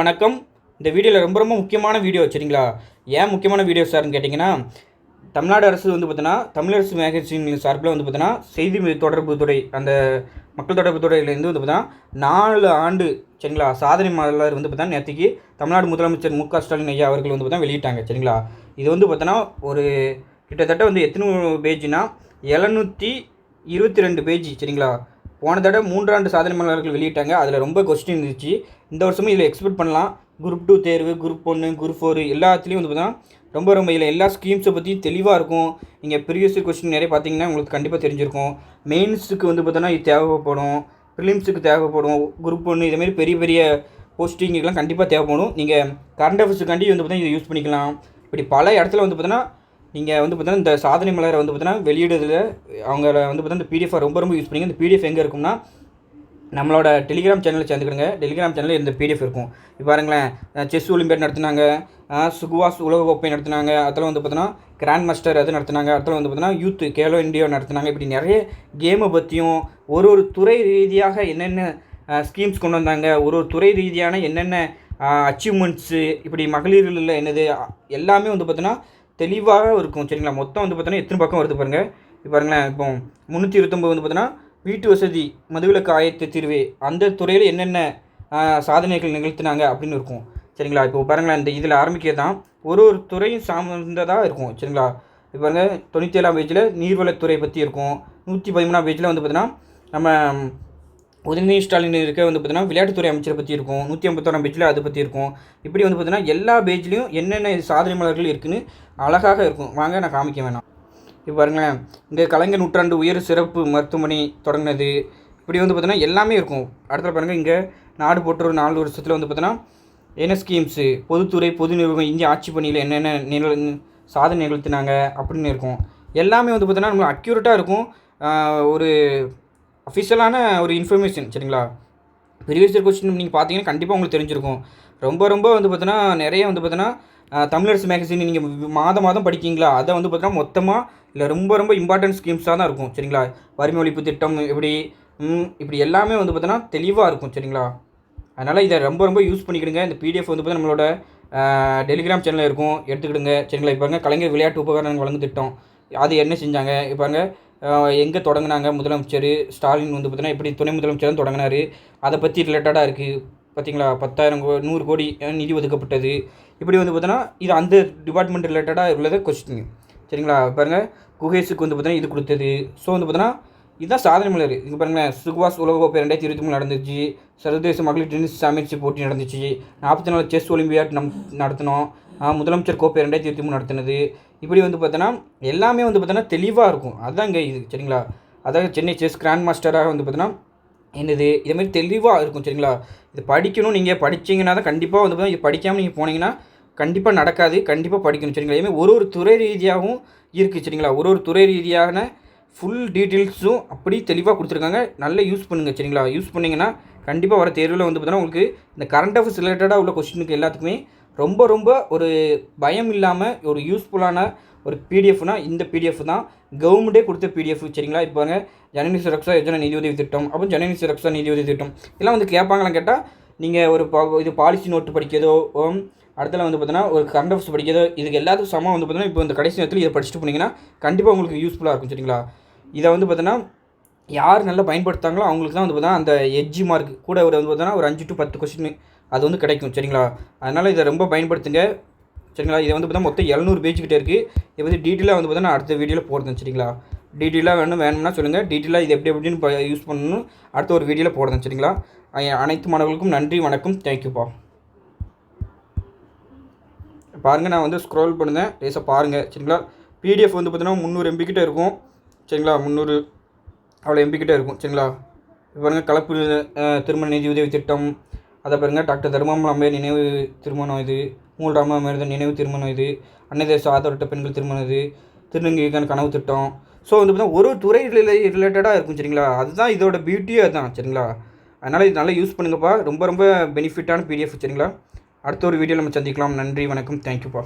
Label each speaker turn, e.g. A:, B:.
A: வணக்கம். இந்த வீடியோவில் ரொம்ப முக்கியமான வீடியோ சரிங்களா. ஏன் முக்கியமான வீடியோ சார்னு கேட்டிங்கன்னா, தமிழ்நாடு அரசு வந்து பார்த்தீங்கன்னா, தமிழரசு மேகசின் சார்பில் வந்து பார்த்தீங்கன்னா, செய்தி தொடர்பு துறை அந்த மக்கள் தொடர்பு துறையிலேருந்து வந்து பார்த்தீங்கன்னா 4 ஆண்டு சரிங்களா சாதனை மலர் வந்து பார்த்தீங்கன்னா நேற்றுக்கு தமிழ்நாடு முதலமைச்சர் மு.க. ஸ்டாலின் ஐயா அவர்கள் வந்து பார்த்தீங்கன்னா வெளியிட்டாங்க சரிங்களா. இது வந்து பார்த்தீங்கன்னா ஒரு கிட்டத்தட்ட வந்து எத்தனை பேஜ்னா 722 பேஜ் சரிங்களா. போன தடவை 3 ஆண்டு சாதனை மலர்கள் வெளியிட்டாங்க. அதில் ரொம்ப கொஸ்டின் இருந்துச்சு. இந்த வருஷமும் இதில் எக்ஸ்பெக்ட் பண்ணலாம். குரூப் 2 தேர்வு, குரூப் 1, குரூப் 4 எல்லாத்துலேயும் வந்து பார்த்தீங்கன்னா ரொம்ப இதில் எல்லா ஸ்கீம்ஸை பற்றி தெளிவாக இருக்கும். நீங்கள் ப்ரீவியஸ் கொஸ்டின் நிறைய பார்த்தீங்கன்னா உங்களுக்கு கண்டிப்பாக தெரிஞ்சிருக்கும். மெயின்ஸுக்கு வந்து பார்த்தோன்னா இது தேவைப்படும், ப்ரிலிம்ஸுக்கு தேவைப்படும், குரூப் 1 இதேமாரி பெரிய பெரிய போஸ்டிங்குக்கெலாம் கண்டிப்பாக தேவைப்படும். நீங்கள் கரண்ட் அஃபேர்ஸுக்காண்டி வந்து பார்த்தீங்கன்னா இதை யூஸ் பண்ணிக்கலாம். இப்படி பல இடத்துல வந்து பார்த்தீங்கன்னா நீங்கள் வந்து பார்த்தீங்கன்னா இந்த சாதனை மலரை வந்து பார்த்தீங்கன்னா வெளியிடுறதுல அவங்கள வந்து பார்த்தீங்கன்னா இந்த பிடிஎஃப் ரொம்ப யூஸ் பண்ணிங்க. இந்த பிடிஎஃப் எங்கே இருக்கும்னா நம்மளோட டெலிகிராம் சேனலில் சேர்ந்துக்கிடுங்க. டெலிகிராம் சேனலில் இந்த பிடிஎஃப் இருக்கும். இப்போ பாருங்களேன், செஸ் ஒலிம்பியாட் நடத்தினாங்க, சுகுவாஸ் உலகக்கோப்பை நடத்தினாங்க, அதில் வந்து பார்த்தீங்கன்னா கிராண்ட் மாஸ்டர் அது நடத்தினாங்க, அதில் வந்து பார்த்தீங்கன்னா யூத் கேலோ இண்டியா நடத்தினாங்க. இப்படி நிறைய கேமை பற்றியும் ஒரு துறை ரீதியாக என்னென்ன ஸ்கீம்ஸ் கொண்டு வந்தாங்க, ஒரு துறை ரீதியான என்னென்ன அச்சீவ்மெண்ட்ஸு, இப்படி மகளிரில் என்னது எல்லாமே வந்து பார்த்தீங்கன்னா தெளிவாக இருக்கும் சரிங்களா. மொத்தம் வந்து பார்த்தீங்கன்னா எத்தனை பக்கம் வருது பாருங்கள். இப்போ பாருங்களேன், இப்போ 329 வந்து பார்த்தீங்கன்னா வீட்டு வசதி மதுவிலக்கு ஆயத்த தீர்வு அந்த துறையில் என்னென்ன சாதனைகள் நிகழ்த்தினாங்க அப்படின்னு இருக்கும் சரிங்களா. இப்போ பாருங்களேன், இந்த இதில் ஆரம்பிக்க தான் ஒரு துறையும் சார்ந்ததாக இருக்கும் சரிங்களா. இப்போ பாருங்கள் 97ஆம் பேஜில் நீர்வளத்துறை பற்றி இருக்கும். 113ஆம் பேஜில் வந்து பார்த்தீங்கன்னா நம்ம உதயநிதி ஸ்டாலின் இருக்க வந்து பார்த்தீங்கன்னா விளையாட்டுத்துறை அமைச்சரை பற்றி இருக்கும். 151ஆம் பேஜில் அதை பற்றி இருக்கும். இப்படி வந்து பார்த்தீங்கன்னா எல்லா பேஜ்லேயும் என்னென்ன சாதனை மலர்கள் இருக்குதுன்னு அழகாக இருக்கும். வாங்க நான் காமிக்க வேணாம். இப்போ பாருங்களேன், இங்கே கலைஞர் நூற்றாண்டு உயர் சிறப்பு மருத்துவமனை தொடங்கினது இப்படி வந்து பார்த்தீங்கன்னா எல்லாமே இருக்கும். அடுத்த பாருங்கள், இங்கே நாடு போட்டு ஒரு 4 வருஷத்தில் வந்து பார்த்தீங்கன்னா என்ன ஸ்கீம்ஸு, பொதுத்துறை பொது நிறுவனம் இந்திய ஆட்சி பணியில் என்னென்ன சாதனை நிகழ்த்தினாங்க அப்படின்னு இருக்கும். எல்லாமே வந்து பார்த்தீங்கன்னா நம்மளுக்கு அக்யூரேட்டாக இருக்கும். ஒரு அஃபிஷியலான ஒரு இன்ஃபர்மேஷன் சரிங்களா. ப்ரீவியஸ் இயர் கொஸ்டின் நீங்கள் பார்த்தீங்கன்னா கண்டிப்பாக உங்களுக்கு தெரிஞ்சிருக்கும். ரொம்ப வந்து பார்த்தீங்கன்னா நிறைய வந்து பார்த்தீங்கன்னா தமிழரசு மேகசின் நீங்கள் மாதம் படிக்கிங்களா, அதை வந்து பார்த்தீங்கன்னா மொத்தமாக இல்லை ரொம்ப இம்பார்ட்டன்ட் ஸ்கீம்ஸாக தான் இருக்கும் சரிங்களா. வறுமை ஒழிப்பு திட்டம் இப்படி எல்லாமே வந்து பார்த்தீங்கன்னா தெளிவாக இருக்கும் சரிங்களா. அதனால் இதை ரொம்ப யூஸ் பண்ணிக்கிடுங்க. இந்த பிடிஎஃப் வந்து பார்த்தீங்கன்னா நம்மளோட டெலிகிராம் சேனலில் இருக்கும், எடுத்துக்கிடுங்க சரிங்களா. இப்போ பாருங்கள், கலைஞர் விளையாட்டு உபகரணங்கள் வழங்கும் திட்டம் அது என்ன செஞ்சாங்க, இப்போ பாருங்கள் எங்கே தொடங்கினாங்க முதலமைச்சர் ஸ்டாலின் வந்து பார்த்தீங்கன்னா எப்படி துணை முதலமைச்சர் தொடங்கினார், அதை பற்றி ரிலேட்டடாக இருக்குது பார்த்தீங்களா. 10,000 100 கோடி நிதி ஒதுக்கப்பட்டது. இப்படி வந்து பார்த்தோன்னா இது அந்த டிபார்ட்மெண்ட் ரிலேட்டடாக உள்ளதை கொஸ்டின் சரிங்களா. பாருங்கள், குகேஷுக்கு வந்து பார்த்தீங்கன்னா இது கொடுத்தது. ஸோ வந்து பார்த்தோன்னா இதுதான் சாதனை மலர். இங்கே பாருங்கள், சுகுவாஸ் உலகக்கோப்பை 2023 நடந்துச்சு. சர்வதேச மகளிர் டென்னிஸ் சாம்பியன்ஷிப் போட்டி நடந்துச்சு. 44 செஸ் ஒலிம்பியாட் நடத்தினோம். முதலமைச்சர் கோப்பை 2023 நடத்தினது. இப்படி வந்து பார்த்தோன்னா எல்லாமே வந்து பார்த்தோன்னா தெளிவாக இருக்கும். அதுதான் இங்கே இது சரிங்களா. அதாவது சென்னை செஸ் கிராண்ட் மாஸ்டராக வந்து பார்த்தோன்னா என்னது இதுமாதிரி தெளிவாக இருக்கும் சரிங்களா. இது படிக்கணும். நீங்கள் படிச்சிங்கன்னா தான் கண்டிப்பாக வந்து பார்த்தீங்கன்னா இது படிக்காமல் நீங்கள் போனீங்கன்னா கண்டிப்பாக நடக்காது. கண்டிப்பாக படிக்கணும் சரிங்களா. இதுமாதிரி ஒரு துறை ரீதியாகவும் இருக்குது சரிங்களா. ஒரு துறை ரீதியான ஃபுல் டீட்டெயில்ஸும் அப்படி தெளிவாக கொடுத்துருக்காங்க. நல்லா யூஸ் பண்ணுங்கள் சரிங்களா. யூஸ் பண்ணிங்கன்னா கண்டிப்பாக வர தேர்வில் வந்து பார்த்தீங்கன்னா உங்களுக்கு இந்த கரண்ட் அஃபேர்ஸ் ரிலேட்டடாக உள்ள கொஸ்டினுக்கு எல்லாத்துக்குமே ரொம்ப ஒரு பயம் இல்லாமல் ஒரு யூஸ்ஃபுல்லான ஒரு பிடிஎஃப்னா இந்த பிடிஎஃப் தான். கவர்மெண்ட்டே கொடுத்த பிடிஎஃப் சரிங்களா. இப்போ பாருங்கள், ஜனனி சுரக்ஷா யோஜனா நிதியுதவி திட்டம், அப்போ ஜனனி சுரக்ஷா நிதியுதவி திட்டம் இதெல்லாம் வந்து கேட்பாங்களான்னு கேட்டால் நீங்கள் ஒரு இது பாலிசி நோட்டு படிக்கிறதோ அடுத்தல வந்து பார்த்தீங்கன்னா ஒரு கரண்ட் அஃபேர்ஸ் படிக்கிறதோ இதுக்கு எல்லாத்துக்கும் சமம் வந்து பார்த்தீங்கன்னா இப்போ இந்த கடைசி நேரத்தில் இதை படிச்சுட்டு போனீங்கன்னா கண்டிப்பாக உங்களுக்கு யூஸ்ஃபுல்லாக இருக்கும் சரிங்களா. இதை வந்து பார்த்தீங்கன்னா யார் நல்லா பயன்படுத்தாங்களோ அவங்களுக்கு தான் வந்து பார்த்தீங்கன்னா அந்த எட்ஜி மார்க் கூட வந்து பார்த்தீங்கன்னா ஒரு 5 to 10 கொஸ்டின் அது வந்து கிடைக்கும் சரிங்களா. அதனால் இதை ரொம்ப பயன்படுத்துங்க சரிங்களா. இதை வந்து பார்த்தீங்கன்னா மொத்தம் 700 பேஜ் கிட்டே இருக்குது. இதை வந்து டீட்டெயிலாக வந்து பார்த்தீங்கன்னா அடுத்த வீடியோவில் போடுறேன் சரிங்களா. டீட்டெயிலாக வேணும்னா சொல்லுங்கள். டீட்டெயிலாக இது எப்படின்னு யூஸ் பண்ணணும் அடுத்த ஒரு வீடியோவில் போடுறேன் சரிங்களா. அனைத்து மாணவர்களுக்கும் நன்றி, வணக்கம், தேங்க்யூப்பா. பாருங்கள், நான் வந்து ஸ்க்ரோல் பண்ணுறேன், லேசாக பாருங்கள் சரிங்களா. பிடிஎஃப் வந்து பார்த்தீங்கன்னா 300 MB கிட்டே இருக்கும் சரிங்களா. 300 அவ்வளோ MB கிட்டே இருக்கும் சரிங்களா. இப்போ பாருங்கள், கலப்பு திருமண நிதி உதவி திட்டம், அதை பாருங்கள், டாக்டர் தர்மாம்பாள் அம்மையார் நினைவு திருமணம் இது, மூல் ராமாமிர்தம் நினைவு திருமணம் இது, அன்னை தேச ஆதரவற்ற பெண்கள் திருமணம் இது, திருநங்கைக்கான கனவு திட்டம். ஸோ வந்து பார்த்தீங்கன்னா ஒரு துறை ரிலேட்டடாக இருக்கும் சரிங்களா. அதுதான் இதோட பியூட்டியே அதுதான் சரிங்களா. அதனால் இது நல்லா யூஸ் பண்ணுங்கப்பா. ரொம்ப பெனிஃபிட்டான பிடிஎஃப் சரிங்களா. அடுத்த ஒரு வீடியோ நம்ம சந்திக்கலாம். நன்றி, வணக்கம், தேங்க்யூப்பா.